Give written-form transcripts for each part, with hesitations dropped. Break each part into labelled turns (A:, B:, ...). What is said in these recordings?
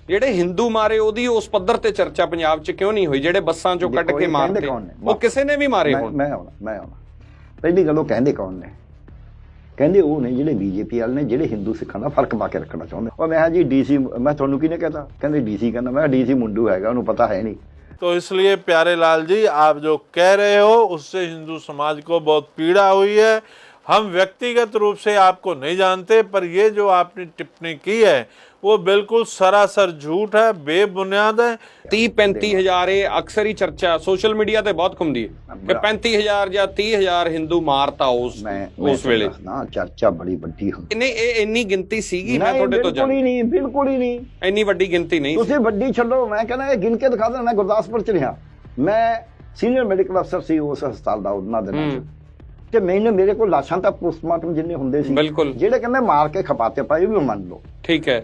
A: ਜਿਹੜੇ ਹਿੰਦੂ ਮਾਰੇ ਉਹਦੀ ਉਸ ਪੱਧਰ ਤੇ ਚਰਚਾ ਪੰਜਾਬ 'ਚ ਕਿਉਂ ਨਹੀਂ ਹੋਈ? ਜਿਹੜੇ ਬੱਸਾਂ 'ਚੋਂ ਕੱਢ ਕੇ ਮਾਰਦੇ ਉਹ ਕਿਸੇ ਨੇ ਵੀ ਮਾਰੇ ਹੋਣ।
B: ਮੈਂ ਆਉਣਾ ਪਹਿਲੀ ਗੱਲ, ਉਹ ਕਹਿੰਦੇ ਕੌਣ ਨੇ? ਕਹਿੰਦੇ ਉਹ ਨੇ ਜਿਹੜੇ ਬੀਜੇਪੀ ਵਾਲੇ ਨੇ, ਜਿਹੜੇ ਹਿੰਦੂ ਸਿੱਖਾਂ ਦਾ ਫਰਕ ਪਾ ਕੇ ਰੱਖਣਾ ਚਾਹੁੰਦੇ। ਉਹ ਮੈਂ ਜੀ ਡੀਸੀ, ਮੈਂ ਤੁਹਾਨੂੰ ਕਿਹਨੇ कहता? ਕਹਿੰਦੇ ਡੀਸੀ ਕਹਿੰਦਾ। मैं ਡੀਸੀ मुंडू हैगा, ਉਹਨੂੰ पता है नहीं।
C: तो इसलिए प्यारे लाल जी, आप जो कह रहे हो उससे हिंदू समाज को बहुत पीड़ा हुई है। हम व्यक्तिगत रूप से आपको नहीं जानते, पर ये जो आपने टिप्पणी की है वो बिल्कुल सरासर झूठ है, बेबुनियाद है।
A: 30-35 हज़ार ਇਹ ਅਕਸਰ ਹੀ ਚਰਚਾ ਸੋਸ਼ਲ ਮੀਡੀਆ ਤੇ ਬਹੁਤ ਘੁੰਮਦੀ ਹੈ ਕਿ 35,000 ਜਾਂ 30,000 ਹਿੰਦੂ ਮਾਰਤਾ ਉਸ ਵੇਲੇ।
B: ਨਾ ਚਰਚਾ ਬੜੀ ਵੱਡੀ ਹੁੰਦੀ।
A: ਨਹੀਂ, ਇਹ ਇੰਨੀ ਗਿਣਤੀ ਸੀਗੀ? ਮੈਂ ਤੁਹਾਡੇ ਤੋਂ
B: ਬਿਲਕੁਲ ਹੀ ਨਹੀਂ
A: ਇੰਨੀ ਵੱਡੀ ਗਿਣਤੀ ਨਹੀਂ।
B: ਤੁਸੀਂ ਵੱਡੀ ਛੱਡੋ, ਮੈਂ ਕਹਿੰਦਾ ਇਹ ਗਿਣ ਕੇ ਦਿਖਾ ਦੇਣਾ। ਮੈਂ ਗੁਰਦਾਸਪੁਰ ਚ ਰਿਹਾ, ਮੈਂ ਸੀਨੀਅਰ ਮੈਡੀਕਲ ਅਫਸਰ ਸੀ ਉਸ ਹਸਪਤਾਲ ਦਾ ਉਹਨਾਂ ਦਿਨਾਂ ਚ, ਤੇ ਮੈਨੂੰ ਮੇਰੇ ਕੋਲ ਲਾਸ਼ਾਂ ਤਾਂ ਪੋਸਟਮਾਰਟਮ ਜਿੰਨੇ ਹੁੰਦੇ ਸੀ, ਜਿਹੜੇ ਕਹਿੰਦੇ ਮਾਰ ਕੇ ਖਪਾਤੇ ਪਾਏ, ਵੀ ਮੰਨ ਲਓ ਠੀਕ ਹੈ।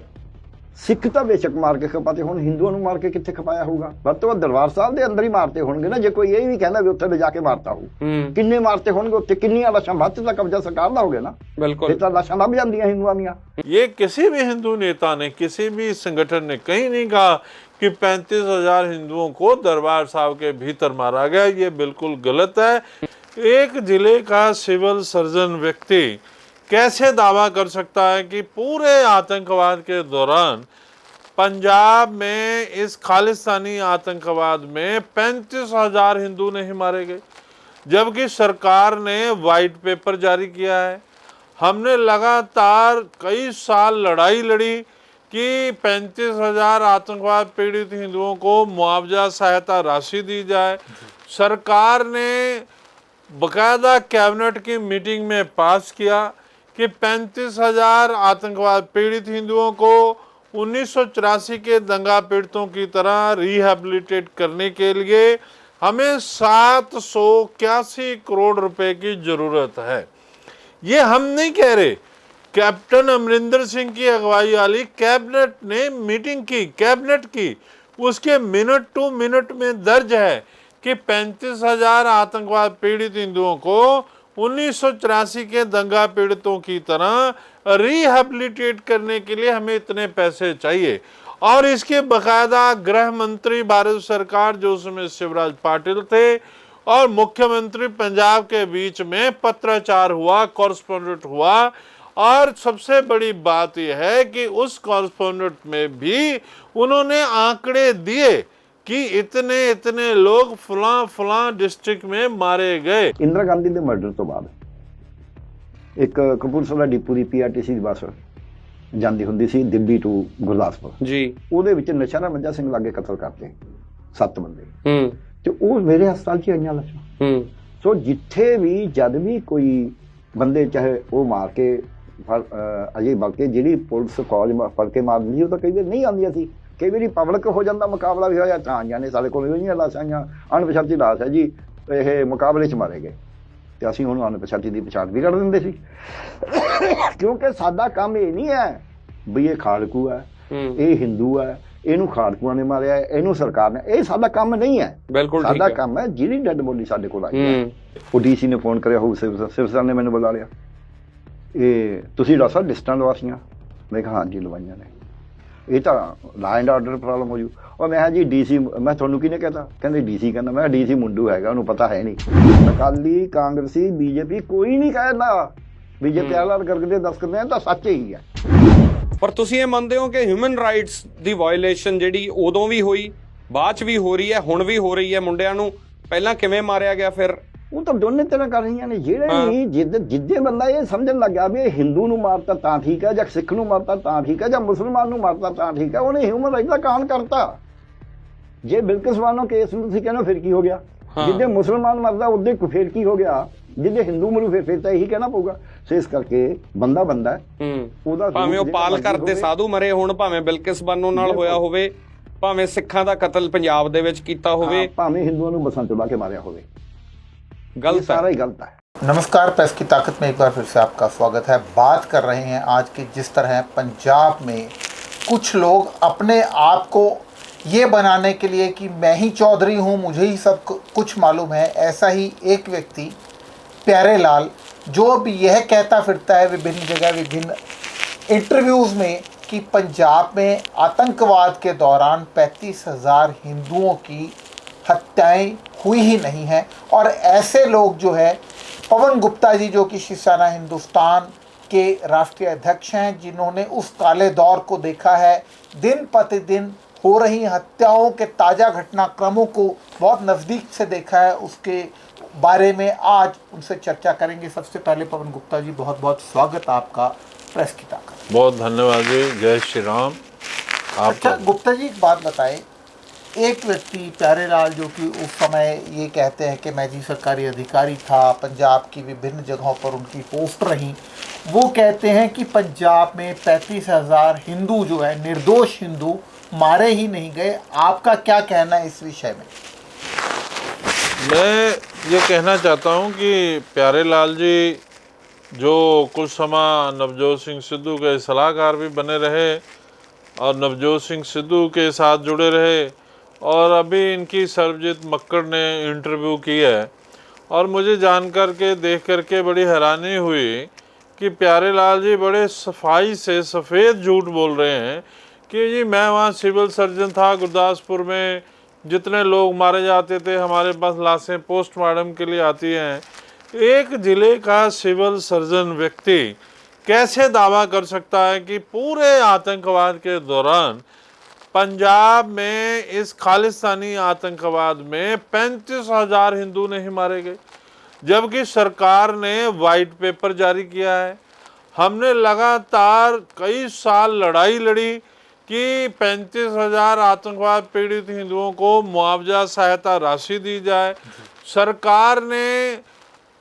B: ਸਿੱਖ ਤਾਂ ਬੇਸ਼ੱਕ ਮਾਰ ਕੇ ਖਪਾਤੇ, ਹੁਣ ਹਿੰਦੂਆਂ ਨੂੰ ਮਾਰ ਕੇ ਕਿੱਥੇ ਖਪਾਇਆ ਹੋਊਗਾ? ਵੱਧ ਤੋਂ ਵੱਧ ਦਰਬਾਰ ਸਾਹਿਬ ਦੇ ਅੰਦਰ ਹੀ ਮਾਰਤੇ ਹੋਣਗੇ ਨਾ। ਜੇ ਕੋਈ ਇਹ ਵੀ ਕਹਿੰਦਾ ਵੀ ਉੱਥੇ ਲਿਜਾ ਕੇ ਮਾਰਤਾ ਹੋਊ, ਕਿੰਨੇ ਮਾਰਤੇ ਹੋਣਗੇ ਉੱਥੇ? ਕਿੰਨੀਆਂ ਲਾਸ਼ਾਂ? ਵੱਧ ਤੋਂ ਕਬਜ਼ਾ ਸਰਕਾਰ ਦਾ ਹੋ ਗਿਆ ਨਾ। ਬਿਲਕੁਲ, ਤਾਂ ਲਾਸ਼ਾਂ ਲੱਭ ਜਾਂਦੀਆਂ ਹਿੰਦੂਆਂ ਦੀਆਂ।
C: ये किसी भी हिंदू नेता ने, किसी भी संगठन ने कहीं नहीं कहा कि 35,000 हिंदुओं को दरबार साहब के भीतर मारा गया। ये बिल्कुल गलत है। एक जिले का सिविल सर्जन व्यक्ति कैसे दावा कर सकता है कि पूरे आतंकवाद के दौरान पंजाब में इस खालिस्तानी आतंकवाद में 35,000 हिंदू नहीं मारे गए, जबकि सरकार ने वाइट पेपर जारी किया है। हमने लगातार कई साल लड़ाई लड़ी कि 35,000 आतंकवाद पीड़ित हिंदुओं को मुआवजा सहायता राशि दी जाए। सरकार ने बाकायदा कैबिनेट की मीटिंग में पास किया कि 35,000 आतंकवाद पीड़ित हिंदुओं को 1984 के दंगा पीड़ितों की तरह रिहेबिलिटेट करने के लिए हमें 781 करोड़ रुपए की ज़रूरत है। ये हम नहीं कह रहे, कैप्टन अमरिंदर सिंह की अगुवाई वाली कैबिनेट ने मीटिंग की, कैबिनेट की, उसके मिनट टू मिनट में दर्ज है कि 35,000 आतंकवाद पीड़ित हिंदुओं को 1984 के दंगा पीड़ितों की तरह रिहेबिलिटेट करने के लिए हमें इतने पैसे चाहिए। और इसके बाकायदा गृह मंत्री भारत सरकार, जो उसमें शिवराज पाटिल थे, और मुख्यमंत्री पंजाब के बीच में पत्राचार हुआ, कॉरस्पॉन्डेंट हुआ। और सबसे बड़ी बात यह है कि उस कॉरस्पॉन्डेंट में भी उन्होंने आंकड़े दिए कि इतने इतने लोग फलां डिस्ट्रिक्ट में मारे गए।
B: इंदिरा गांधी के मर्डर तो बाद एक कपूरथला डिपू ਦੀ PRTC ਦੀ ਬੱਸ ਜਾਂਦੀ ਹੁੰਦੀ ਸੀ ਦਿੱਲੀ ਟੂ ਗੁਰਦਾਸਪੁਰ ਜੀ। ਉਹਦੇ ਵਿੱਚ ਨਸ਼ਾ ਮੱਜਾ ਸਿੰਘ ਲਾਗੇ ਕਤਲ ਕਰਤੇ 7 ਬੰਦੇ, ਤੇ ਉਹ ਮੇਰੇ ਹਸਪਤਾਲ 'ਚ ਆਈਆਂ ਲਾਸ਼ਾਂ। ਸੋ ਜਿੱਥੇ ਵੀ ਜਦ ਵੀ ਕੋਈ ਬੰਦੇ ਚਾਹੇ ਉਹ ਮਾਰ ਕੇ ਅਜੇ ਬਲਕਿ ਜਿਹੜੀ ਪੁਲਿਸ ਕਾਲਜ ਫੜ ਕੇ ਮਾਰਦੀ ਸੀ, ਉਹ ਤਾਂ ਕਈ ਵਾਰ ਨਹੀਂ ਆਉਂਦੀਆਂ ਸੀ। ਕਈ ਵਾਰੀ ਪਬਲਿਕ ਹੋ ਜਾਂਦਾ, ਮੁਕਾਬਲਾ ਵੀ ਹੋਇਆ ਤਾਂ ਆਈਆਂ ਨੇ। ਸਾਡੇ ਕੋਲ ਹੋਈਆਂ ਲਾਸ਼ਾਂ, ਅਣਪਛਾਤੀ ਲਾਸ਼ ਹੈ ਜੀ, ਇਹ ਮੁਕਾਬਲੇ 'ਚ ਮਾਰੇ ਗਏ, ਤੇ ਅਸੀਂ ਉਹਨੂੰ ਅਣਪਛਾਤੀ ਦੀ ਪਛਾਣ ਵੀ ਕਰ ਦਿੰਦੇ ਸੀ। ਕਿਉਂਕਿ ਸਾਡਾ ਕੰਮ ਇਹ ਨਹੀਂ ਹੈ ਵੀ ਇਹ ਖਾੜਕੂ ਹੈ, ਇਹ ਹਿੰਦੂ ਹੈ, ਇਹਨੂੰ ਖਾੜਕੂਆਂ ਨੇ ਮਾਰਿਆ, ਇਹਨੂੰ ਸਰਕਾਰ ਨੇ, ਇਹ ਸਾਡਾ ਕੰਮ ਨਹੀਂ ਹੈ। ਬਿਲਕੁਲ ਸਾਡਾ ਕੰਮ ਹੈ ਜਿਹੜੀ ਡੈਡ ਬੋਡੀ ਸਾਡੇ ਕੋਲ ਆਈ ਹੈ, ਉਹ DC ਨੇ ਫੋਨ ਕਰਿਆ ਹੋਊ, ਸਿਵਸਰ ਨੇ ਮੈਨੂੰ ਬੁਲਾ ਲਿਆ, ਇਹ ਤੁਸੀਂ ਡਾਕਟਰ ਸਾਹਿਬ ਲਿਸਟਾਂ ਲਵਾਸੀਆਂ? ਮੈਂ ਕਿਹਾ ਹਾਂਜੀ ਲਵਾਈਆਂ ਨੇ। ਇਹ ਤਾਂ ਲਾ ਐਂਡ ਆਰਡਰ ਪ੍ਰੋਬਲਮ ਹੋ ਜੂ। और मैं जी DC, मैं ਤੁਹਾਨੂੰ ਕਿਹਨੇ कहता? ਕਹਿੰਦੇ DC ਕਹਿੰਦਾ। मैं DC मुंडू हैगा, ਉਹਨੂੰ पता है नहीं। अकाली कांग्रेसी BJP कोई नहीं कहना ਵੀ ਜੇ ਪਿਆਰ ਕਰਕੇ ਦੱਸ ਕਰਦੇ ਆ ਤਾਂ ਸੱਚ ਹੀ ਹੈ।
A: ਪਰ ਤੁਸੀਂ ਇਹ ਮੰਨਦੇ ਹੋ ਕਿ ਹਿਊਮਨ ਰਾਈਟਸ ਦੀ ਵਾਇਓਲੇਸ਼ਨ ਜਿਹੜੀ ਉਦੋਂ ਵੀ ਹੋਈ, ਬਾਅਦ 'ਚ ਵੀ ਹੋ ਰਹੀ ਹੈ, ਹੁਣ ਵੀ ਹੋ ਰਹੀ ਹੈ? ਮੁੰਡਿਆਂ ਨੂੰ ਪਹਿਲਾਂ ਕਿਵੇਂ ਮਾਰਿਆ ਗਿਆ? ਫਿਰ
B: ਉਹ ਤਾਂ ਦੋਨੇ ਤਰ੍ਹਾਂ ਕਰ ਰਹੀਆਂ ਨੇ। ਜਿਹੜੇ ਨਹੀਂ ਜਿੱਦੇ ਬੰਦਾ ਇਹ ਸਮਝਣ ਲੱਗਾ ਵੀ ਇਹ ਹਿੰਦੂ ਨੂੰ ਮਾਰਤਾ ਤਾਂ ਠੀਕ ਹੈ, ਜਾਂ ਸਿੱਖ ਨੂੰ ਮਾਰਤਾ ਤਾਂ ਠੀਕ ਹੈ, ਜਾਂ ਮੁਸਲਮਾਨ ਨੂੰ ਮਾਰਤਾ ਤਾਂ ਠੀਕ ਹੈ, ਉਹਨੇ ਹਿਊਮਨ ਰਾਈਟ ਦਾ ਕਾਨ ਕਰਤਾ। ਜੇ ਬਿਲਕਿਸ ਵਾਲੋਂ ਕੇਸ ਨੂੰ ਤੁਸੀਂ ਕਹਿੰਦੇ ਫਿਰ ਕੀ ਹੋ ਗਿਆ? ਜਿੱਦੇ ਮੁਸਲਮਾਨ ਮਰਦਾ ਉਹਦੇ ਫਿਰ ਕੀ ਹੋ ਗਿਆ? ਜਿੱਦੇ ਹਿੰਦੂ ਮਰੂ ਫਿਰ ਤਾਂ ਇਹੀ ਕਹਿਣਾ ਪਊਗਾ। ਸੋ ਇਸ ਕਰਕੇ ਬੰਦਾ ਬੰਦਾ ਉਹਦਾ,
A: ਭਾਵੇਂ ਉਹ ਪਾਲ ਕਰਦੇ ਸਾਧੂ ਮਰੇ ਹੋਣ, ਭਾਵੇਂ ਬਿਲਕਿਸ ਬਾਨੋ ਨਾਲ ਹੋਇਆ ਹੋਵੇ, ਭਾਵੇਂ ਸਿੱਖਾਂ ਦਾ ਕਤਲ ਪੰਜਾਬ ਦੇ ਵਿੱਚ ਕੀਤਾ ਹੋਵੇ,
B: ਭਾਵੇਂ ਹਿੰਦੂਆਂ ਨੂੰ ਬੱਸਾਂ ਚੁਲਾ ਕੇ ਮਾਰਿਆ ਹੋਵੇ,
A: गलत
B: सारा ही गलत है।
D: नमस्कार, प्रेस की ताकत में एक बार फिर से आपका स्वागत है। बात कर रहे हैं आज की जिस तरह पंजाब में कुछ लोग अपने आप को ये बनाने के लिए कि मैं ही चौधरी हूँ, मुझे ही सब कुछ मालूम है, ऐसा ही एक व्यक्ति प्यारे लाल, जो अब यह कहता फिरता है विभिन्न जगह विभिन्न इंटरव्यूज़ में कि पंजाब में आतंकवाद के दौरान 35,000 हिंदुओं की हत्याएं हुई ही नहीं हैं। और ऐसे लोग जो है पवन गुप्ता जी, जो कि शिवसेना हिंदुस्तान के राष्ट्रीय अध्यक्ष हैं, जिन्होंने उस काले दौर को देखा है, दिन प्रतिदिन हो रही हत्याओं के ताज़ा घटनाक्रमों को बहुत नज़दीक से देखा है, उसके बारे में आज उनसे चर्चा करेंगे। सबसे पहले पवन गुप्ता जी, बहुत बहुत स्वागत आपका प्रेस की ताकत।
C: बहुत धन्यवाद जी, जय श्री राम।
D: अच्छा गुप्ता जी, एक बात बताएं, एक व्यक्ति प्यारेलाल, जो कि उस समय ये कहते हैं कि मैं जी सरकारी अधिकारी था, पंजाब की विभिन्न जगहों पर उनकी पोस्ट रही, वो कहते हैं कि पंजाब में 35,000 हिंदू जो है, निर्दोष हिंदू मारे ही नहीं गए। आपका क्या कहना है इस विषय में?
C: मैं ये कहना चाहता हूँ कि प्यारेलाल जी जो कुछ समय नवजोत सिंह सिद्धू के सलाहकार भी बने रहे और नवजोत सिंह सिद्धू के साथ जुड़े रहे, और अभी इनकी सर्वजीत मक्कड़ ने इंटरव्यू किया है, और मुझे जानकर के देख कर के बड़ी हैरानी हुई कि प्यारेलाल जी बड़े सफाई से सफ़ेद झूठ बोल रहे हैं कि जी मैं वहाँ सिविल सर्जन था गुरदासपुर में, जितने लोग मारे जाते थे हमारे पास लाशें पोस्टमार्टम के लिए आती हैं। एक ज़िले का सिविल सर्जन व्यक्ति कैसे दावा कर सकता है कि पूरे आतंकवाद के दौरान पंजाब में इस खालिस्तानी आतंकवाद में 35,000 हिंदू नहीं मारे गए, जबकि सरकार ने वाइट पेपर जारी किया है। हमने लगातार कई साल लड़ाई लड़ी कि 35,000 आतंकवाद पीड़ित हिंदुओं को मुआवजा सहायता राशि दी जाए। सरकार ने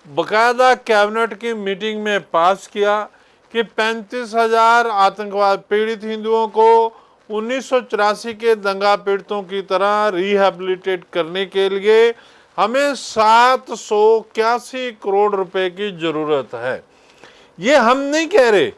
C: बाकायदा कैबिनेट की मीटिंग में पास किया कि 35,000 आतंकवाद पीड़ित हिंदुओं को 1984 के दंगा पीड़ितों की तरह रिहैबिलिटेट करने के लिए हमें 781 करोड़ रुपए की ज़रूरत है। ये हम नहीं कह रहे,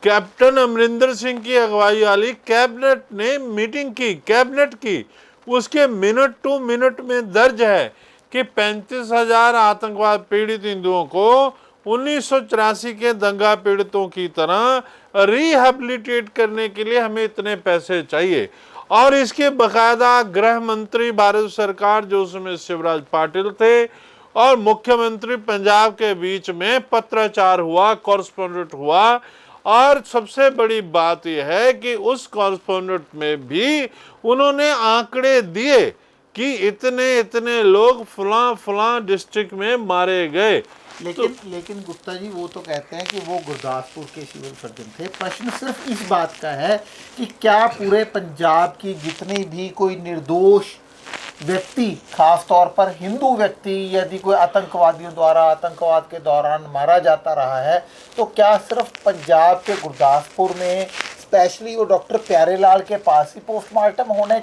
C: कैप्टन अमरिंदर सिंह की अगुवाई वाली कैबिनेट ने मीटिंग की, कैबिनेट की, उसके मिनट टू मिनट में दर्ज है कि 35,000 आतंकवाद पीड़ित हिंदुओं को 1984 के दंगा पीड़ितों की तरह रिहैबिलिटेट करने के लिए हमें इतने पैसे चाहिए। और इसके बाकायदा गृह मंत्री भारत सरकार, जो उसमें शिवराज पाटिल थे, और मुख्यमंत्री पंजाब के बीच में पत्राचार हुआ, कॉरस्पॉन्डेंट हुआ। और सबसे बड़ी बात यह है कि उस कॉरस्पॉन्डेंट में भी उन्होंने आंकड़े दिए कि इतने इतने लोग फलां डिस्ट्रिक्ट में मारे गए।
D: लेकिन गुप्ता जी, वो तो कहते हैं कि वो गुरदासपुर के सिविल सर्जन थे। प्रश्न सिर्फ इस बात का है कि क्या पूरे पंजाब की जितनी भी कोई निर्दोष व्यक्ति, खास तौर पर हिंदू व्यक्ति, यदि कोई आतंकवादियों द्वारा आतंकवाद के दौरान मारा जाता रहा है, तो क्या सिर्फ पंजाब के गुरदासपुर में स्पेशली वो डॉक्टर प्यारेलाल के पास ही पोस्टमार्टम होने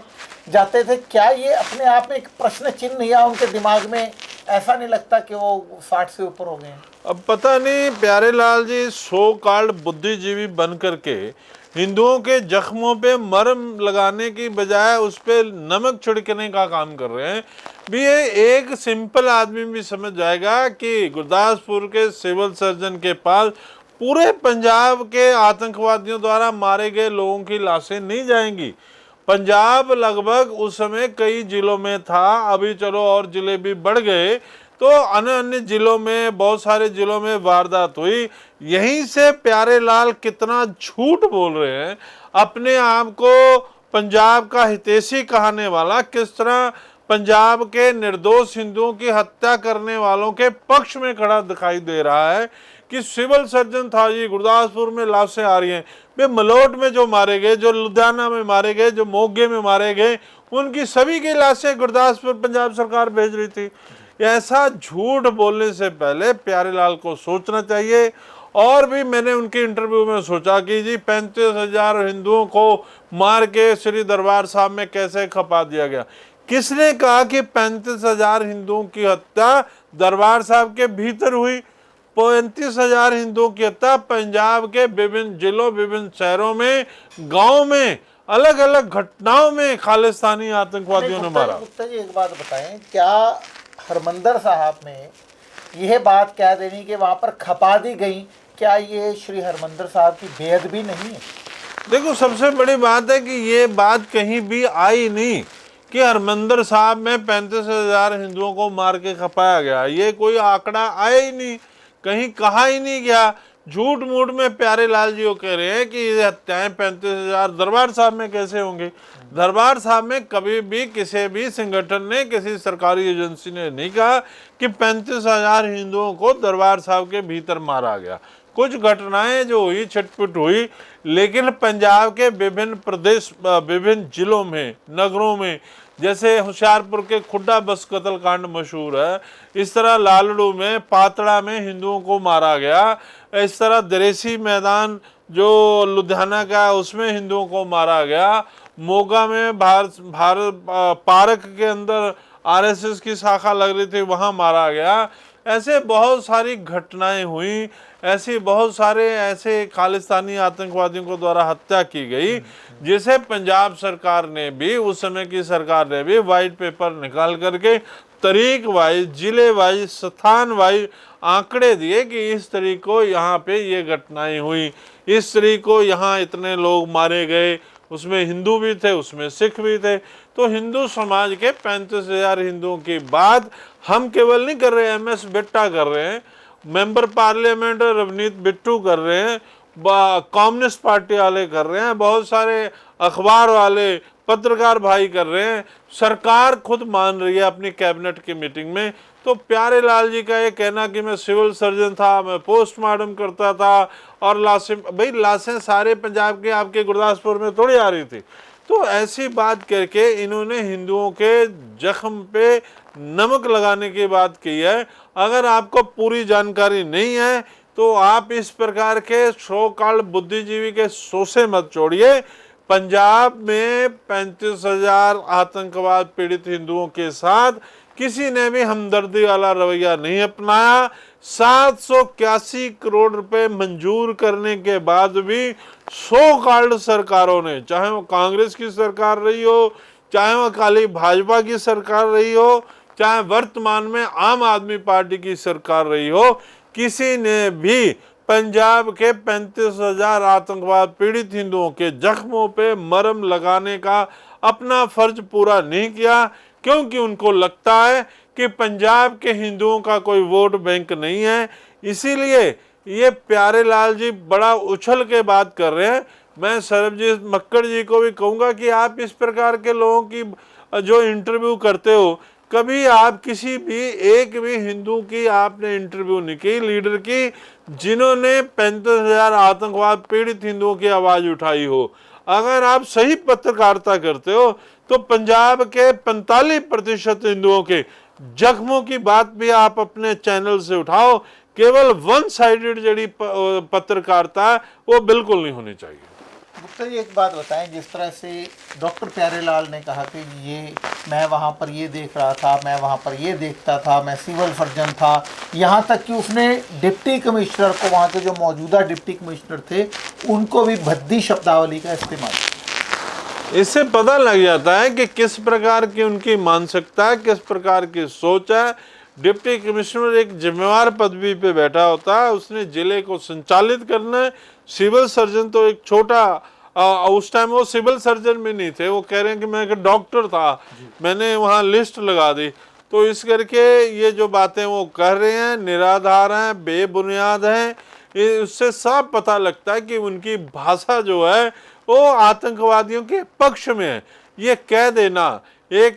D: जाते थे? क्या ये अपने आप में एक प्रश्न चिन्ह या उनके दिमाग में ऐसा नहीं लगता कि वो 60 से ऊपर हो गए हैं?
C: अब पता नहीं, प्यारेलाल जी सो कॉल्ड बुद्धिजीवी बन करके हिंदुओं के जख्मों पे मरहम लगाने की बजाय उस पर नमक छिड़कने का काम कर रहे हैं। भी ये एक सिंपल आदमी भी समझ जाएगा कि गुरदासपुर के सिविल सर्जन के पास पूरे पंजाब के आतंकवादियों द्वारा मारे गए लोगों की लाशें नहीं जाएंगी। पंजाब लगभग उस समय कई जिलों में था, अभी चलो और जिले भी बढ़ गए, तो अन्य अन्य जिलों में, बहुत सारे जिलों में वारदात हुई। यहीं से प्यारेलाल कितना झूठ बोल रहे हैं, अपने आप को पंजाब का हितैषी कहने वाला, किस तरह पंजाब के निर्दोष हिंदुओं की हत्या करने वालों के पक्ष में खड़ा दिखाई दे रहा है कि सिविल सर्जन था जी, गुरदासपुर में लाशें आ रही हैं। वे मलोट में जो मारे गए, जो लुधियाना में मारे गए, जो मोगे में मारे गए, उनकी सभी की लाशें गुरदासपुर पंजाब सरकार भेज रही थी। ऐसा झूठ बोलने से पहले प्यारेलाल को सोचना चाहिए। और भी मैंने उनके इंटरव्यू में सोचा कि जी 35,000 हिंदुओं को मार के श्री दरबार साहब में कैसे खपा दिया गया। किसने कहा कि 35,000 हिंदुओं की हत्या दरबार साहब के भीतर हुई? 35,000 हिंदुओं की हत्या पंजाब के विभिन्न जिलों, विभिन्न शहरों में, गांव में, अलग अलग घटनाओं में खालिस्तानी आतंकवादियों ने मारा।
D: गुप्ता जी, एक बात बताएं, क्या हरमंदर साहब में यह बात कह देनी कि वहां पर खपा दी गई, क्या ये श्री हरमंदर साहब की बेअदबी नहीं है?
C: देखो, सबसे बड़ी बात है कि ये बात कहीं भी आई नहीं कि हरमंदिर साहब में 35,000 हिंदुओं को मार के खपाया गया। ये कोई आंकड़ा आया ही नहीं, कहीं कहा ही नहीं गया। झूठ मूठ में प्यारे लाल जी वो कह रहे हैं कि ये हत्याएं 35,000 दरबार साहब में कैसे होंगे। दरबार साहब में कभी भी किसी भी संगठन ने, किसी सरकारी एजेंसी ने नहीं कहा कि 35,000 हिंदुओं को दरबार साहब के भीतर मारा गया। कुछ घटनाएं जो हुई, छिटपुट हुई, लेकिन पंजाब के विभिन्न प्रदेश, विभिन्न जिलों में, नगरों में, जैसे होशियारपुर के खुड्डा बस कत्लकांड मशहूर है, इस तरह लालड़ू में, पातड़ा में हिंदुओं को मारा गया, इस तरह दरेसी मैदान जो लुधियाना का है उसमें हिंदुओं को मारा गया, मोगा में भारत पार्क के अंदर आरएसएस की शाखा लग रही थी, वहां मारा गया। ऐसे बहुत सारी घटनाएं हुई, ऐसी बहुत सारे ऐसे खालिस्तानी आतंकवादियों को द्वारा हत्या की गई, जिसे पंजाब सरकार ने भी, उस समय की सरकार ने भी वाइट पेपर निकाल करके तरीक वाइज, जिले वाइज, स्थान वाइज आंकड़े दिए कि इस तरीक को यहाँ पे ये घटनाएं हुई, इस तरीक को यहाँ इतने लोग मारे गए, उसमें हिंदू भी थे, उसमें सिख भी थे। तो हिंदू समाज के 35,000 हिंदुओं की बात हम केवल नहीं कर रहे हैं, MS बिट्टा कर रहे हैं, मेंबर पार्लियामेंट रवनीत बिट्टू कर रहे हैं, कम्युनिस्ट पार्टी वाले कर रहे हैं, बहुत सारे अखबार वाले, पत्रकार भाई कर रहे हैं, सरकार खुद मान रही है अपनी कैबिनेट की मीटिंग में। तो प्यारे लाल जी का ये कहना कि मैं सिविल सर्जन था, मैं पोस्टमार्टम करता था, और लाशें, भाई लाशें सारे पंजाब के, आपके गुरदासपुर में थोड़ी आ रही थी। तो ऐसी बात करके इन्होंने हिंदुओं के जख्म पे नमक लगाने की बात की है। अगर आपको पूरी जानकारी नहीं है तो आप इस प्रकार के सो कॉल्ड बुद्धिजीवी के शोषे मत छोड़िए। पंजाब में 35,000 आतंकवाद पीड़ित हिंदुओं के साथ किसी ने भी हमदर्दी वाला रवैया नहीं अपनाया। 781 करोड़ रुपए मंजूर करने के बाद भी सो कॉल्ड सरकारों ने, चाहे वो कांग्रेस की सरकार रही हो, चाहे वो अकाली भाजपा की सरकार रही हो, चाहे वर्तमान में आम आदमी पार्टी की सरकार रही हो, किसी ने भी पंजाब के 35,000 आतंकवाद पीड़ित हिंदुओं के जख्मों पे मरहम लगाने का अपना फर्ज पूरा नहीं किया, क्योंकि उनको लगता है कि पंजाब के हिंदुओं का कोई वोट बैंक नहीं है। इसीलिए ये प्यारे लाल जी बड़ा उछल के बात कर रहे हैं। मैं सरबजीत मक्कड़ जी को भी कहूँगा कि आप इस प्रकार के लोगों की जो इंटरव्यू करते हो, कभी आप किसी भी एक भी हिंदू की आपने इंटरव्यू नहीं की, लीडर की, जिन्होंने 35,000 आतंकवाद पीड़ित हिंदुओं की आवाज उठाई हो। अगर आप सही पत्रकारिता करते हो तो पंजाब के 45% हिंदुओं के जख्मों की बात भी आप अपने चैनल से उठाओ। केवल वन साइडेड जड़ी पत्रकारिता वो बिल्कुल नहीं होनी चाहिए।
D: गुप्ता जी, एक बात बताएं, जिस तरह से डॉक्टर प्यारेलाल ने कहा कि ये मैं वहाँ पर ये देख रहा था, मैं वहाँ पर ये देखता था, मैं सिविल सर्जन था, यहाँ तक कि उसने डिप्टी कमिश्नर को, वहाँ के जो मौजूदा डिप्टी कमिश्नर थे, उनको भी भद्दी शब्दावली का इस्तेमाल किया।
C: इससे पता लग जाता है कि किस प्रकार की उनकी मानसिकता है, किस प्रकार की सोच है। डिप्टी कमिश्नर एक जिम्मेवार पदवी पे बैठा होता है, उसने जिले को संचालित करना है। सिविल सर्जन तो एक छोटा, उस टाइम वो सिविल सर्जन भी नहीं थे, वो कह रहे हैं कि मैं एक डॉक्टर था, मैंने वहाँ लिस्ट लगा दी। तो इस करके ये जो बातें वो कह रहे हैं निराधार हैं, बेबुनियाद हैं। उससे साफ पता लगता है कि उनकी भाषा जो है वो आतंकवादियों के पक्ष में है। ये कह देना एक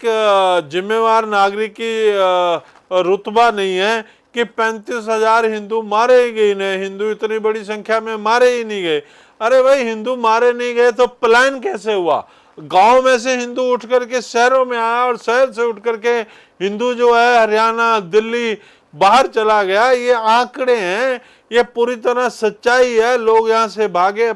C: जिम्मेवार नागरिक की रुतबा नहीं है कि 35,000 हिंदू मारे ही गए नहीं, हिंदू इतनी बड़ी संख्या में मारे ही नहीं गए। अरे भाई, हिंदू मारे नहीं गए तो पलायन कैसे हुआ? गांव में से हिंदू उठ करके शहरों में आया और शहर से उठ करके हिंदू जो है हरियाणा, दिल्ली बाहर चला गया। ये आंकड़े हैं, ये पूरी तरह सच्चाई है। लोग यहाँ से भागे,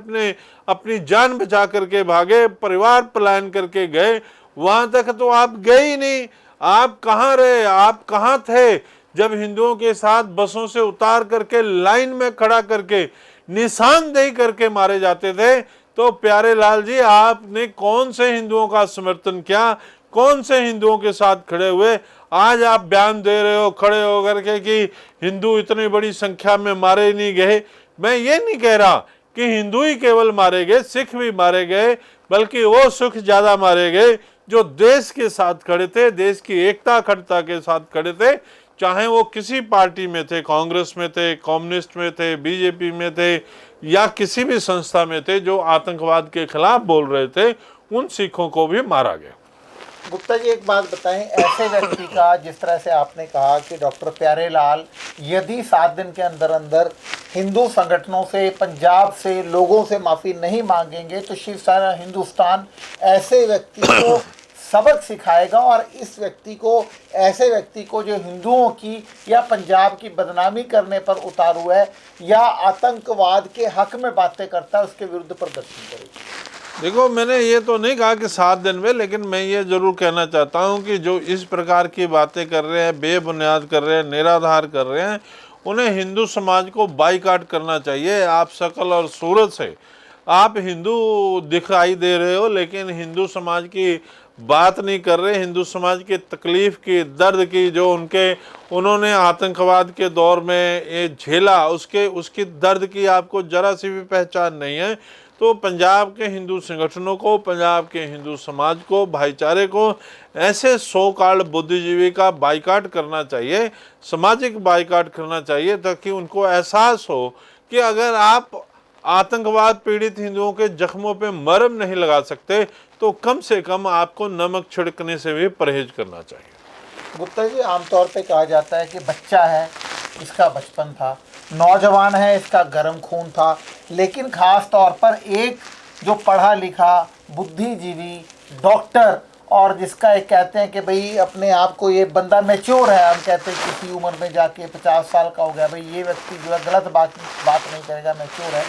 C: अपनी जान बचा करके भागे, परिवार पलायन करके गए। वहां तक तो आप गए ही नहीं। आप कहाँ रहे, आप कहाँ थे जब हिंदुओं के साथ बसों से उतार करके लाइन में खड़ा करके निशानदेही करके मारे जाते थे? तो प्यारे लाल जी, आपने कौन से हिंदुओं का समर्थन किया, कौन से हिंदुओं के साथ खड़े हुए? आज आप बयान दे रहे हो खड़े होकर के कि हिंदू इतनी बड़ी संख्या में मारे नहीं गए। मैं ये नहीं कह रहा कि हिंदू ही केवल मारे गए, सिख भी मारे गए, बल्कि वो सिख ज्यादा मारे गए जो देश के साथ खड़े थे, देश की एकता अखंडता के साथ खड़े थे, चाहे वो किसी पार्टी में थे, कांग्रेस में थे, कम्युनिस्ट में थे, बीजेपी में थे, या किसी भी संस्था में थे जो आतंकवाद के खिलाफ बोल रहे थे, उन सिखों को भी मारा गया।
D: गुप्ता जी एक बात बताएं, ऐसे व्यक्ति का, जिस तरह से आपने कहा कि डॉक्टर प्यारेलाल यदि 7 दिन के अंदर अंदर हिंदू संगठनों से, पंजाब से, लोगों से माफ़ी नहीं मांगेंगे तो शिवसेना हिंदुस्तान ऐसे व्यक्ति को सबक सिखाएगा, और इस व्यक्ति को, ऐसे व्यक्ति को जो हिंदुओं की या पंजाब की बदनामी करने पर उतारू है या आतंकवाद के हक में बातें करता है, उसके विरुद्ध प्रदर्शन करेगी।
C: देखो, मैंने ये तो नहीं कहा कि 7 दिन में, लेकिन मैं ये जरूर कहना चाहता हूँ कि जो इस प्रकार की बातें कर रहे हैं, बेबुनियाद कर रहे हैं, निराधार कर रहे हैं, उन्हें हिंदू समाज को बाइकाट करना चाहिए। आप शकल और सूरत से आप हिंदू दिखाई दे रहे हो, लेकिन हिंदू समाज की बात नहीं कर रहे, हिंदू समाज की तकलीफ की, दर्द की, जो उन्होंने आतंकवाद के दौर में ये झेला, उसकी दर्द की आपको जरा सी भी पहचान नहीं है। तो पंजाब के हिंदू संगठनों को, पंजाब के हिंदू समाज को, भाईचारे को ऐसे सो कॉल्ड बुद्धिजीवी का बाइकाट करना चाहिए, सामाजिक बाइकाट करना चाहिए, ताकि उनको एहसास हो कि अगर आप आतंकवाद पीड़ित हिंदुओं के जख्मों पे मरहम नहीं लगा सकते तो कम से कम आपको नमक छिड़कने से भी परहेज करना चाहिए।
D: गुप्ता जी, आमतौर पे कहा जाता है कि बच्चा है, इसका बचपन था, नौजवान है, इसका गर्म खून था, लेकिन ख़ास तौर पर एक जो पढ़ा लिखा बुद्धिजीवी डॉक्टर, और जिसका एक कहते हैं कि भाई अपने आप को ये बंदा मैच्योर है, हम कहते हैं किसी उम्र में जाके 50 साल का हो गया, भाई ये व्यक्ति जो है गलत बात नहीं करेगा, मैच्योर है,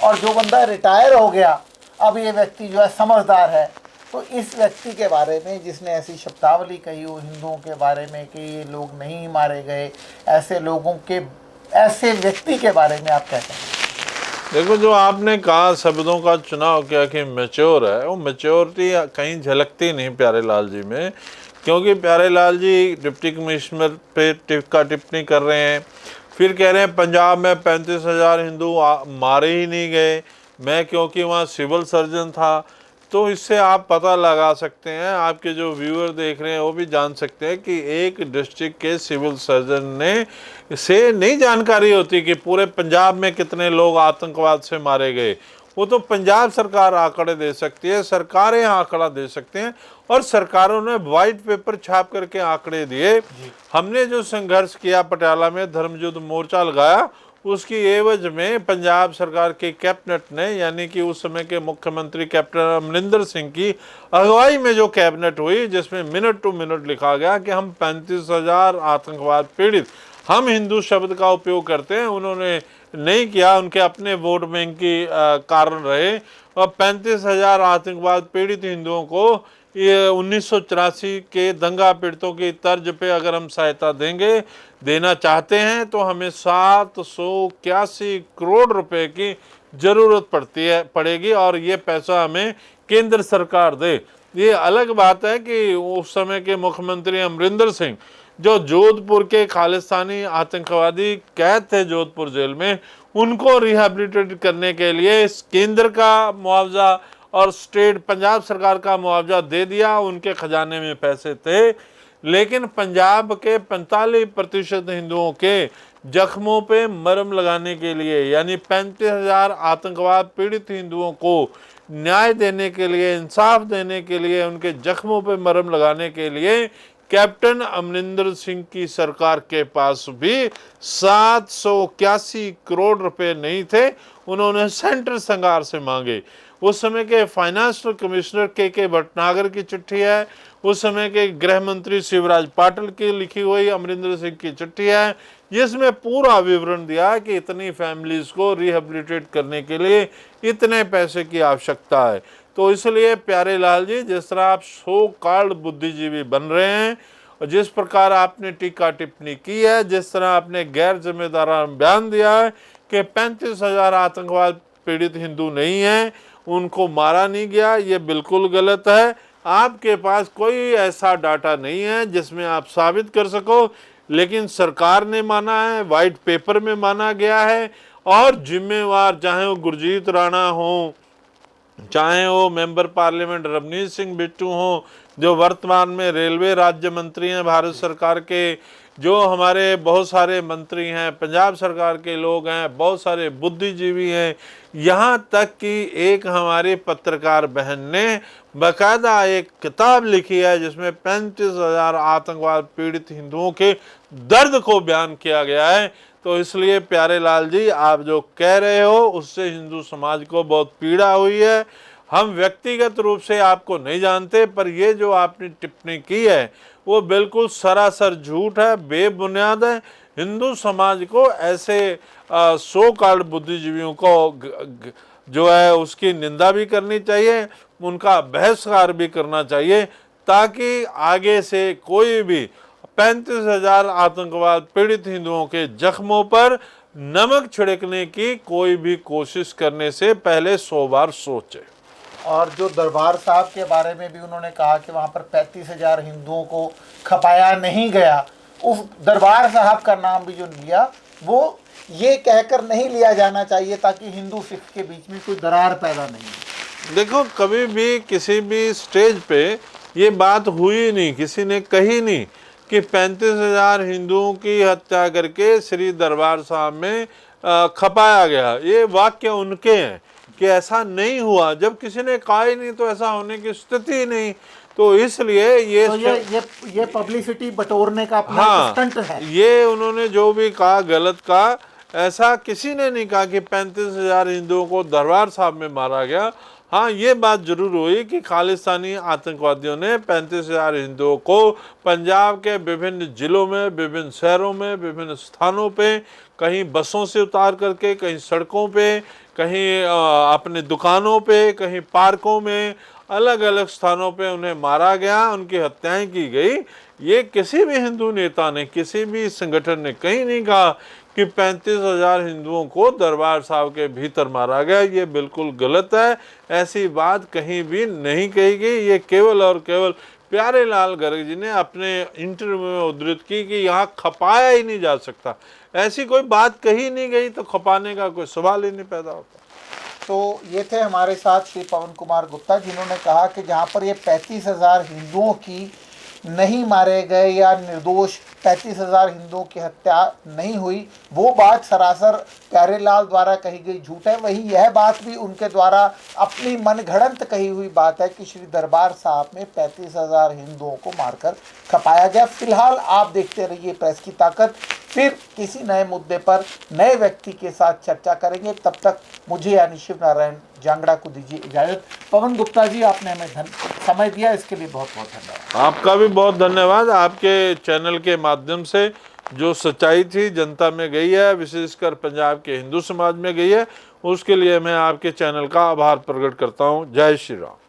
D: और जो बंदा रिटायर हो गया अब ये व्यक्ति जो है समझदार है। तो इस व्यक्ति के बारे में, जिसने ऐसी शब्दावली कही हो हिंदुओं के बारे में कि ये लोग नहीं मारे गए, ऐसे लोगों के, ऐसे व्यक्ति के बारे में आप कहते हैं?
C: देखो, जो आपने कहा शब्दों का चुनाव किया कि मैच्योर है, वो मैच्योरिटी कहीं झलकती नहीं प्यारेलाल जी में, क्योंकि प्यारेलाल जी डिप्टी कमिश्नर पे टिप्पणी कर रहे हैं, फिर कह रहे हैं पंजाब में 35,000 हिंदू मारे ही नहीं गए, मैं क्योंकि वहाँ सिविल सर्जन था। तो इससे आप पता लगा सकते हैं, आपके जो व्यूअर देख रहे हैं वो भी जान सकते हैं कि एक डिस्ट्रिक्ट के सिविल सर्जन ने से नहीं जानकारी होती कि पूरे पंजाब में कितने लोग आतंकवाद से मारे गए। वो तो पंजाब सरकार आंकड़े दे सकती है, सरकारें आंकड़ा दे सकते हैं, और सरकारों ने वाइट पेपर छाप करके आंकड़े दिए। हमने जो संघर्ष किया पटियाला में, धर्म युद्ध मोर्चा लगाया, उसकी एवज में पंजाब सरकार के कैबिनेट ने, यानी कि उस समय के मुख्यमंत्री कैप्टन अमरिंदर सिंह की अगुवाई में जो कैबिनेट हुई, जिसमें मिनट टू मिनट लिखा गया कि हम 35,000 आतंकवाद पीड़ित, हम हिंदू शब्द का उपयोग करते हैं, उन्होंने नहीं किया, उनके अपने वोट बैंक की कारण रहे, और 35,000 आतंकवाद पीड़ित हिंदुओं को ये 1984 के दंगा पीड़ितों की तर्ज पे अगर हम सहायता देना चाहते हैं तो हमें 781 करोड़ रुपए की ज़रूरत पड़ेगी, और ये पैसा हमें केंद्र सरकार दे। ये अलग बात है कि उस समय के मुख्यमंत्री अमरिंदर सिंह, जो जोधपुर के खालिस्तानी आतंकवादी कैद थे जोधपुर जेल में, उनको रिहैबिलिटेट करने के लिए केंद्र का मुआवजा और स्टेट पंजाब सरकार का मुआवजा दे दिया, उनके खजाने में पैसे थे, लेकिन पंजाब के 45% हिंदुओं के जख्मों पे मरहम लगाने के लिए, यानी 35,000 आतंकवाद पीड़ित हिंदुओं को न्याय देने के लिए, इंसाफ देने के लिए, उनके जख्मों पे मरहम लगाने के लिए कैप्टन अमरिंदर सिंह की सरकार के पास भी 781 करोड़ रुपए नहीं थे, उन्होंने सेंट्रल सरकार से मांगे। उस समय के फाइनेंशियल कमिश्नर के भटनागर की चिट्ठी है, उस समय के गृह मंत्री शिवराज पाटिल की लिखी हुई अमरिंदर सिंह की चिट्ठी है, जिसमें पूरा विवरण दिया कि इतनी फैमिलीज को रिहेबिलिटेट करने के लिए इतने पैसे की आवश्यकता है। तो इसलिए प्यारेलाल जी, जिस तरह आप सो कॉल्ड बुद्धिजीवी बन रहे हैं और जिस प्रकार आपने टीका टिप्पणी की है, जिस तरह आपने गैर जिम्मेदाराना बयान दिया है कि 35,000 आतंकवाद पीड़ित हिंदू नहीं हैं, उनको मारा नहीं गया, ये बिल्कुल गलत है। आपके पास कोई ऐसा डाटा नहीं है जिसमें आप साबित कर सको, लेकिन सरकार ने माना है, वाइट पेपर में माना गया है, और जिम्मेवार, चाहे वो गुरजीत राणा हो, चाहे वो मेंबर पार्लियामेंट रवनीत सिंह बिट्टू हो, जो वर्तमान में रेलवे राज्य मंत्री हैं भारत सरकार के, जो हमारे बहुत सारे मंत्री हैं, पंजाब सरकार के लोग हैं, बहुत सारे बुद्धिजीवी हैं, यहाँ तक कि एक हमारी पत्रकार बहन ने बाकायदा एक किताब लिखी है जिसमें 35,000 आतंकवाद पीड़ित हिंदुओं के दर्द को बयान किया गया है। तो इसलिए प्यारे लाल जी, आप जो कह रहे हो उससे हिंदू समाज को बहुत पीड़ा हुई है। हम व्यक्तिगत रूप से आपको नहीं जानते, पर ये जो आपने टिप्पणी की है वो बिल्कुल सरासर झूठ है, बेबुनियाद है। हिंदू समाज को ऐसे सो कॉल्ड बुद्धिजीवियों को जो है उसकी निंदा भी करनी चाहिए, उनका बहिष्कार भी करना चाहिए, ताकि आगे से कोई भी 35,000 आतंकवाद पीड़ित हिंदुओं के जख्मों पर नमक छिड़कने की कोई भी कोशिश करने से पहले 100 बार सोचे।
D: और जो दरबार साहब के बारे में भी उन्होंने कहा कि वहाँ पर 35,000 हिंदुओं को खपाया नहीं गया, उस दरबार साहब का नाम भी जो लिया वो ये कहकर नहीं लिया जाना चाहिए ताकि हिंदू सिख के बीच में कोई दरार पैदा नहीं हो।
C: देखो, कभी भी किसी भी स्टेज पे ये बात हुई नहीं, किसी ने कही नहीं कि 35,000 हिंदुओं की हत्या करके श्री दरबार साहब में खपाया गया। ये वाक्य उनके हैं कि ऐसा नहीं हुआ। जब किसी ने कहा ही नहीं तो ऐसा होने की स्थिति ही नहीं। तो इसलिए
D: ये पब्लिसिटी बटोरने का अपना स्टंट है।
C: ये उन्होंने जो भी कहा गलत कहा। ऐसा किसी ने नहीं कहा कि 35,000 हिंदुओं को दरबार साहब में मारा गया। हाँ, ये बात जरूर हुई कि खालिस्तानी आतंकवादियों ने 35,000 हिंदुओं को पंजाब के विभिन्न जिलों में, विभिन्न शहरों में, विभिन्न स्थानों पे, कहीं बसों से उतार करके, कहीं सड़कों पे, कहीं अपने दुकानों पे, कहीं पार्कों में, अलग अलग स्थानों पे उन्हें मारा गया, उनकी हत्याएं की गई। ये किसी भी हिंदू नेता ने, किसी भी संगठन ने कहीं नहीं कहा कि 35,000 हिंदुओं को दरबार साहब के भीतर मारा गया। ये बिल्कुल गलत है, ऐसी बात कहीं भी नहीं कही गई। ये केवल और केवल प्यारे लाल गर्ग जी ने अपने इंटरव्यू में उद्धृत की कि यहाँ खपाया ही नहीं जा सकता। ऐसी कोई बात कही नहीं गई तो खपाने का कोई सवाल ही नहीं पैदा होता।
D: तो ये थे हमारे साथ श्री पवन कुमार गुप्ता, जिन्होंने कहा कि जहाँ पर ये 35,000 हिंदुओं की नहीं मारे गए या निर्दोष 35,000 हिंदुओं की हत्या नहीं हुई, वो बात सरासर प्यारेलाल द्वारा कही गई झूठ है। वही यह बात भी उनके द्वारा अपनी मनगढ़ंत कही हुई बात है कि श्री दरबार साहब में 35,000 हिंदुओं को मारकर खपाया गया। फिलहाल आप देखते रहिए प्रेस की ताकत, फिर किसी नए मुद्दे पर नए व्यक्ति के साथ चर्चा करेंगे। तब तक मुझे यानी शिव नारायण जांगड़ा को दीजिए इजाजत। पवन गुप्ता जी, आपने हमें समय दिया, इसके लिए बहुत बहुत धन्यवाद।
C: आपका भी बहुत धन्यवाद। आपके चैनल के माध्यम से जो सच्चाई थी जनता में गई है, विशेषकर पंजाब के हिंदू समाज में गई है, उसके लिए मैं आपके चैनल का आभार प्रकट करता हूँ। जय श्री राम।